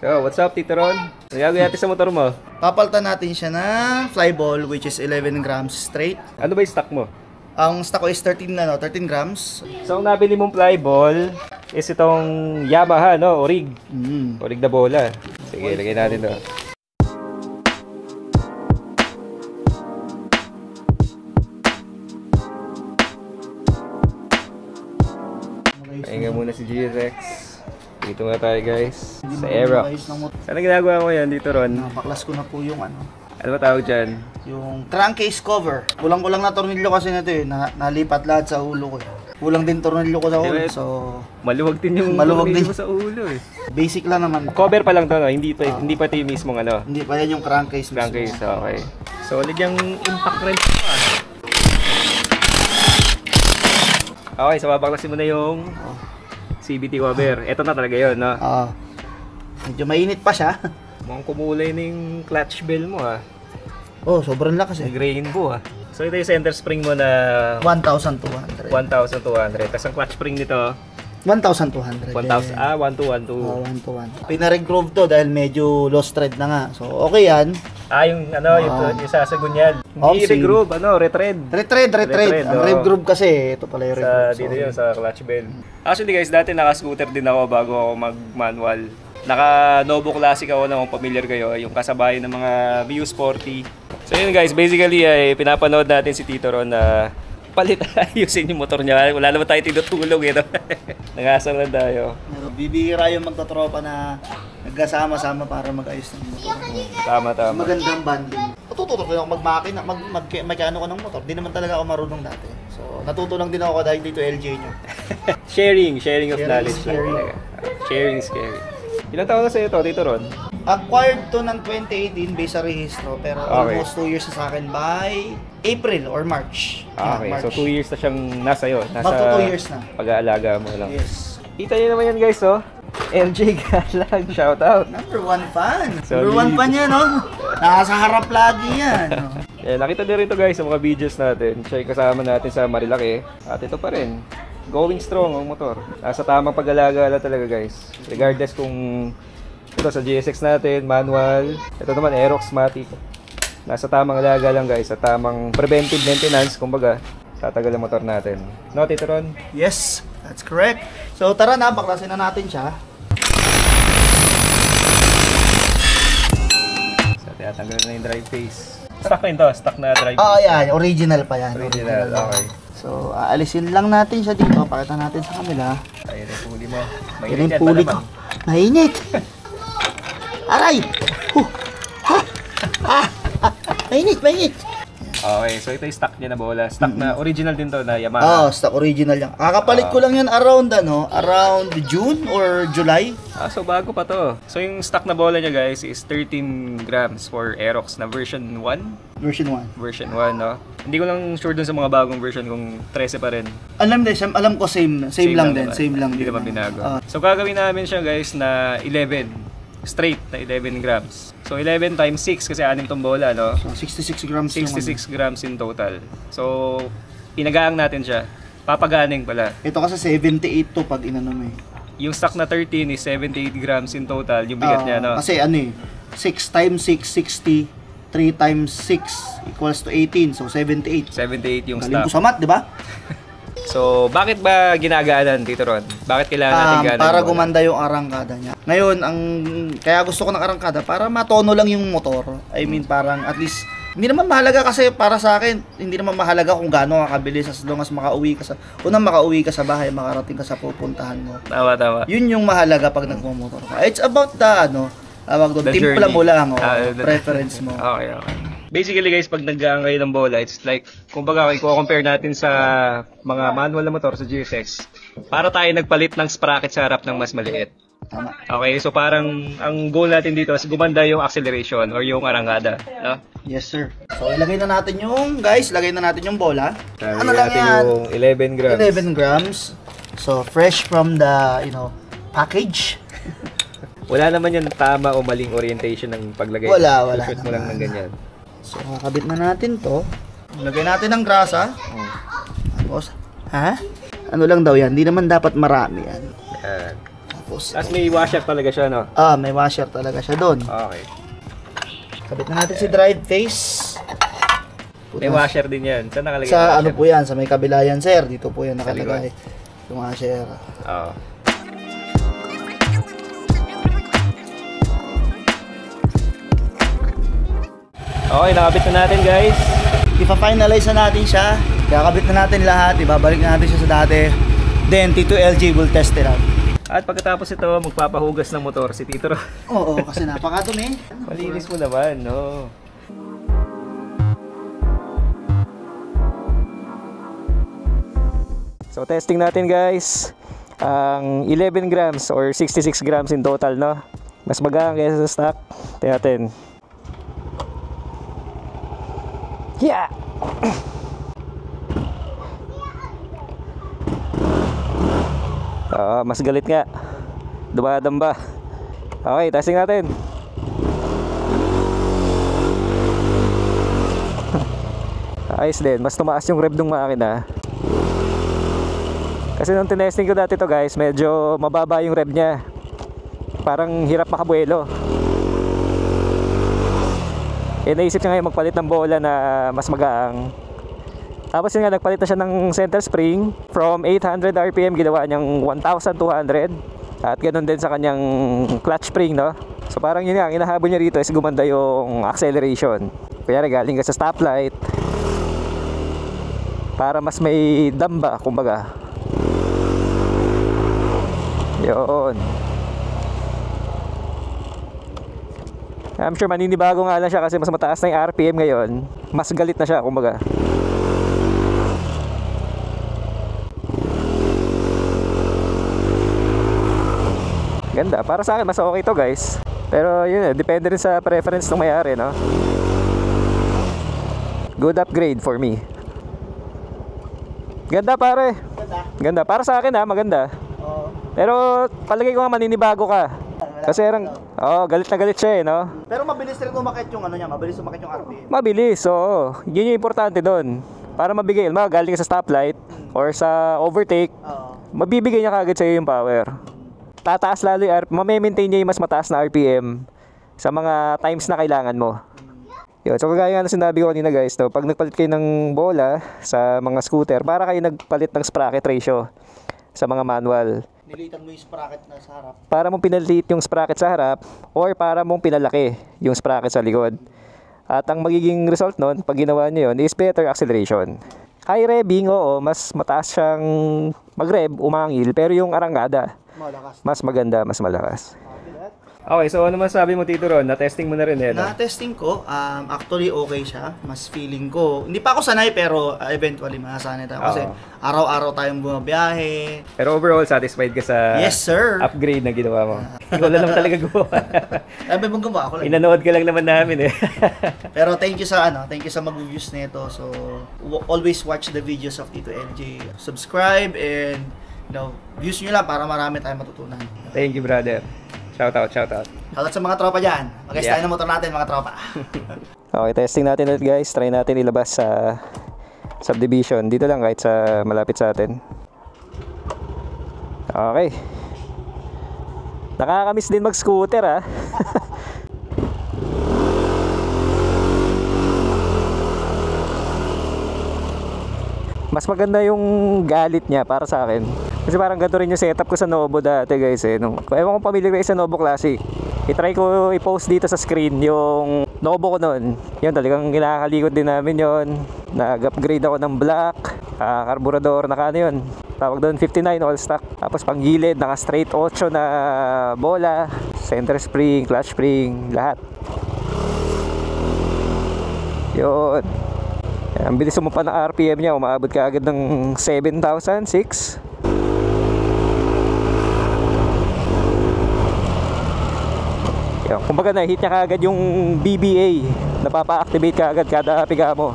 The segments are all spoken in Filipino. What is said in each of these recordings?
So, what's up, Tito Ron? Ano gagawin natin sa motor mo? Papalitan natin siya ng flyball, which is 11 grams straight. Ano ba yung stock mo? Ang stock ko is 13 grams. So, ang nabili mong flyball is itong Yamaha, no? Orig. Orig na bola. Sige, lagay natin to. Pahinga muna si GSX. Dito nga tayo guys. Sa Aerox. Sana ginagawa ko yan dito Ron? Napaklas ko na po yung ano. Ano ba tawag dyan? Yung crankcase cover. Kulang-kulang na tornilyo kasi na ito eh. Nalipat lahat sa ulo ko. Kulang din tornilyo ko sa ulo. So, maluwag din yung tornilyo sa ulo eh. Basic lang naman. Cover pa lang to no? Hindi pa ito yung mismong ano? Hindi pa yan yung crankcase mismo. Crankcase, okay. Solid yung impact wrench pa. Okay, so babaklasin mo na yung CVT cover. Ito na talaga yun, no? Oo. Medyo mainit pa siya. Mukhang kumulay na yung clutch bell mo, ha? Oh, sobrang lakas eh. Rainbow, ha? So, ito yung center spring mo na 1,200. 1,200. Tapos ang clutch spring nito 1,200. 1,000. Ah, 1,212. 1,212. Pina-regroove to dahil medyo lost thread na nga. So, okay yan. Ah, yung ano, yung sasagunyal. Hindi regroove, ano, retread. Retread. Ang regroove kasi, ito pala yung regroove. Dito yun, sa clutch bell. Actually guys, dati naka-scooter din ako bago ako mag-manual. Naka-Novo Classic ako na kung familiar kayo, yung kasabayan ng mga Viu Sporty. So yun guys, basically ay pinapanood natin si Tito Ron na palit ayusin yung motor niya. Wala naman tayo tinutulog eh. Nangasal lang tayo. Bibihira yung magtatropa na nagkasama-sama para mag-ayos ng motor. Tama. Magandang banding. Natututo ko ako mag-makina, mag-mekano ko ng motor. Di naman talaga ako marunong dati. So, natuto lang din ako dahil dito LJ nyo. sharing of knowledge. Sharing is caring. Ilang taon na sa'yo ito, Tito Ron? Acquired to ng 2018 based sa rehistro, pero almost 2 years na sa akin by April or March. Okay, March. so 2 years na siyang nasa iyo. Magto 2 years na. Pag-aalaga mo lang. Yes. Kita niyo naman yan guys, oh. MJ Galang, shout out. Number 1 fan. Solid. Number 1 fan yan, no? Nasa harap lagi yan. No? Nakita din rito guys sa mga videos natin. Siya yung kasama natin sa Marilaki. At ito pa rin. Going strong ang motor. Nasa tamang pag-alaga lang talaga guys. Regardless kung ito sa GSX natin, manual. Ito naman Aerox Matic. Nasa tamang alaga lang guys. Sa tamang preventive maintenance, kumbaga. Tatagal ang motor natin. No, Tito Ron? Yes, that's correct. So tara na, baklasin na natin siya. So tinatanggal na yung drive face. Stock na ito, stock na drive face. Oh, yan, original pa yan. Original, okay. So aalisin lang natin siya dito, pakita natin sa kanila. Ayun yung puli mo. Ayun yung puli ko. Mainit! Aray! Mainit! Okay, so ito yung stock niya na bola. Stock na original din to na Yamaha. Stock original yan. Kakapalit ko lang yan around June or July. So bago pa to. So yung stock na bola niya guys is 13 grams for Aerox na version 1. Version 1. Version 1, no? Hindi ko lang sure dun sa mga bagong version kung 13 pa rin. Alam ko same lang din. Hindi naman binago. So gagawin namin siya guys na 11. Straight na 11 grams. So 11 times 6 kasi 6 tong bola, no? So 66 grams 66 grams in total. So pinagaang natin siya. Papaganing pala. Ito kasi 78 to pag inano mo eh. Yung stock na 13 is 78 grams in total, yung bigat niya, no? Kasi 6 times 6, 60. 3 times 6 equals to 18. So 78. 78 yung Galing stock. ko sa math, di ba? So, bakit ba ginagaanan, Tito Ron? Bakit kailangan natin gaanan? Para gumanda yung arangkada niya. Ngayon, kaya gusto ko ng arangkada para matono lang yung motor. I mean, parang at least hindi naman mahalaga kasi para sa akin, hindi naman mahalaga kung gaano kakabilis as long as makauwi ka sa bahay, makarating ka sa pupuntahan mo. Tama. Yun yung mahalaga pag nagmumotor ka. It's about the timpla mo lang, preference mo. Okay. Basically guys, pag nag-gaang kayo ng bola, it's like, kumbaga i-compare natin sa mga manual na motor sa GSX, para tayo nagpalit ng sprocket sa harap ng mas maliit. Tama. Okay, so parang ang goal natin dito is gumanda yung acceleration or yung arangkada, no? Yes sir. So lagay na natin yung bola. Ano lang yan? Yung 11 grams. 11 grams. So fresh from the, package. Wala naman yan tama o maling orientation ng paglagay. Wala Shoot mo lang ng ganyan. So kakabit na natin to. Lagay natin ng grasa. Tapos, ano lang daw yan? Hindi naman dapat marami yan. Yan. Tapos, may washer talaga siya, no? may washer talaga siya doon. Okay. Kabit na natin si drive face. May washer din yan. Saan nakalagay yung Sa washer? ano po yan, sa may kabila yan, sir. Dito po yan nakalagay. Yung washer. Oo. Okay, nakabit na natin, guys. Ipa-finalize na natin siya. Kakabit na natin lahat. Ibabalik na natin siya sa dati. Then, Tito LG will test it out. At pagkatapos ito, magpapahugas ng motor si Tito Ron. Oo, kasi napakadumi. Malinis mo naman, no? So, testing natin, guys. Ang 11 grams or 66 grams in total, no? Mas magaan kaysa sa stock. Tingnan natin. Yeah! Mas galit nga. Dumadamba. Okay, testing natin. Ayos din. Mas tumaas yung rev ng makina. Kasi nung tinesting ko dati to, guys, medyo mababa yung rev niya. Parang hirap makabuelo. Naisip niya ngayon magpalit ng bola na mas magaang. Tapos yun nga, nagpalit na siya ng center spring. From 800 RPM, ginawa niyang 1,200. At ganun din sa kanyang clutch spring, no? So parang yun nga, ang inahabol niya rito is gumanda yung acceleration. Kaya galing ka sa stoplight para mas may damba, kumbaga. Yun. I'm sure maninibago nga lang siya kasi mas mataas na yung RPM ngayon. Mas galit na siya, kumbaga. Ganda. Para sa akin, mas okay to, guys. Pero yun, depende rin sa preference ng may-ari, no? Good upgrade for me. Ganda, pare. Ganda. Para sa akin, maganda. Pero palagay ko nga maninibago ka. Kasi galit na galit siya, no? Pero mabilis rin umakit yung ano niya, mabilis umakit yung RPM. Mabilis, oo. Yun yung importante doon. Para mabigay, galing ka sa stoplight or sa overtake, mabibigay niya kagad sa'yo yung power. Tataas lalo yung RPM, mamaintain niya yung mas mataas na RPM sa mga times na kailangan mo. Yun. So kagaya nga na sinabi ko kanina, guys, no? Pag nagpalit kayo ng bola sa mga scooter, para kayo nagpalit ng sprocket ratio sa mga manual. Nilitan mo yung sprocket na sa harap. Para mong pinaliit yung sprocket sa harap or para mong pinalaki yung sprocket sa likod. At ang magiging result nun, pag ginawa nyo yun, is better acceleration. High revving, oo, mas mataas siyang mag-rev, umangil, pero yung arangada, mas maganda, mas malakas. Okay, so ano masabi mo, Tito Ron? Na-testing mo na rin, no? Na-testing ko, actually okay siya. Mas feeling ko, hindi pa ako sanay pero eventually masasanay tayo. Kasi araw-araw tayong bumabiyahe. Pero overall, satisfied ka sa yes, sir. Upgrade na ginawa mo? Ikaw lang naman talaga gumawa. Sabi mong gumawa, ako lang. Inanood ka lang naman namin, eh. Pero thank you sa mag-reviews nito. So, always watch the videos of Tito LJ. Subscribe and, views nyo lang para marami tayong matutunan. Thank you, brother. Shout out. Shoutout sa mga tropa dyan. Mag-guys tayo ng motor natin, mga tropa. Okay, testing natin ulit, guys. Try natin ilabas sa subdivision. Dito lang, kahit sa malapit sa atin. Okay. Nakakamiss din mag-scooter, ha. Mas maganda yung galit niya para sa akin. Kasi parang ganito rin yung setup ko sa Novo dati, guys, eh. Ewan ko pamilya kayo sa Novo Classic. I-try ko i-post dito sa screen yung Novo ko noon. Yun, talagang kinakalikot din namin yun. Nag-upgrade ako ng black, karburador, naka yun. Tawag doon 59 all stock. Tapos pang gilid, naka straight 8 na bola, center spring, clutch spring, lahat. Yun. Ang bilis sumapa ng RPM niya, umaabot ka agad ng 7,000, 6. Kumbaga na-hit niya kaagad yung BBA. Napapa-activate ka agad kada piga mo.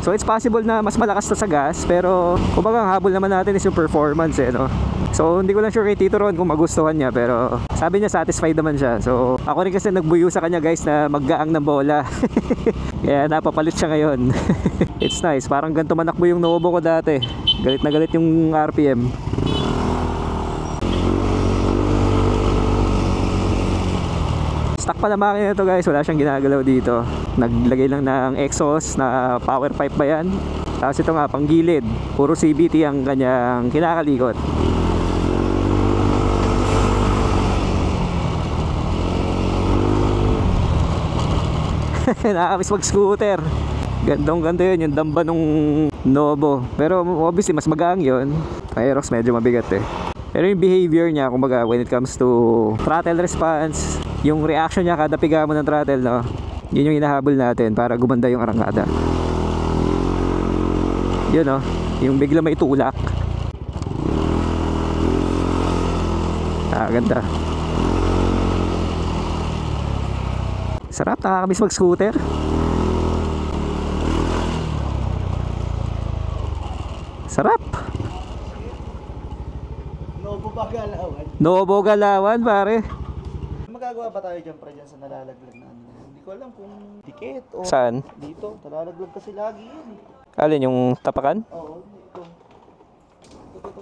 So it's possible na mas malakas to sa gas, pero kumbaga ang habol naman natin is yung performance eh, no? So hindi ko lang sure kay Tito Ron kung magustuhan niya, pero sabi niya satisfied naman siya. So ako rin kasi nagbuyo sa kanya guys na maggaang ng bola. Kaya napapalit siya ngayon. It's nice, parang ganito manakbo yung Novo ko dati. Galit na galit yung RPM. Stock pa na makina ito guys, wala siyang ginagalaw dito. Naglagay lang ng exhaust na power pipe ba yan. Tapos ito nga pang gilid, puro CVT ang kanyang kinakalikot. Nakakamiss mag-scooter. Gandong-ganda yun, yung damba nung Novo. Pero obviously mas magaang yun. Aerox medyo mabigat eh. Pero yung behavior niya, kumbaga when it comes to throttle response, yung reaction niya kada piga mo ng throttle, no? Yun yung hinahabol natin para gumanda yung arangkada. Yun, no? Yung bigla may tulak. Ganda. Sarap, nakakamiss mag-scooter. Sarap. Novo ba galawan? Novo galawan, pare. Magagawa ba tayo dyan, pre, dyan sa nalalaglag na ano? Hindi ko alam kung dikit o Saan? dito. Nalalaglag kasi lagi yun. Alin, yung tapakan? Oo, dito. Ito.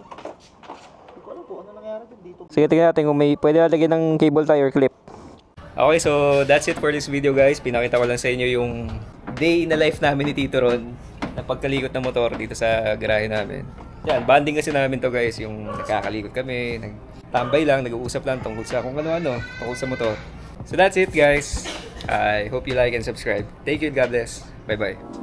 Hindi ko alam kung ano nangyari dito. Sige, tingnan natin kung may pwede lagyan ng cable tie or clip. Okay, so that's it for this video guys. Pinakita ko lang sa inyo yung day in the life namin ni Tito Ron na pagkalikot ng motor dito sa garahe namin. Yan, bonding kasi namin to guys, yung nakakalikot kami, nagtambay lang, nag-uusap lang tungkol sa kung ano-ano, tungkol sa motor. So that's it guys. I hope you like and subscribe. Thank you, God bless. Bye-bye.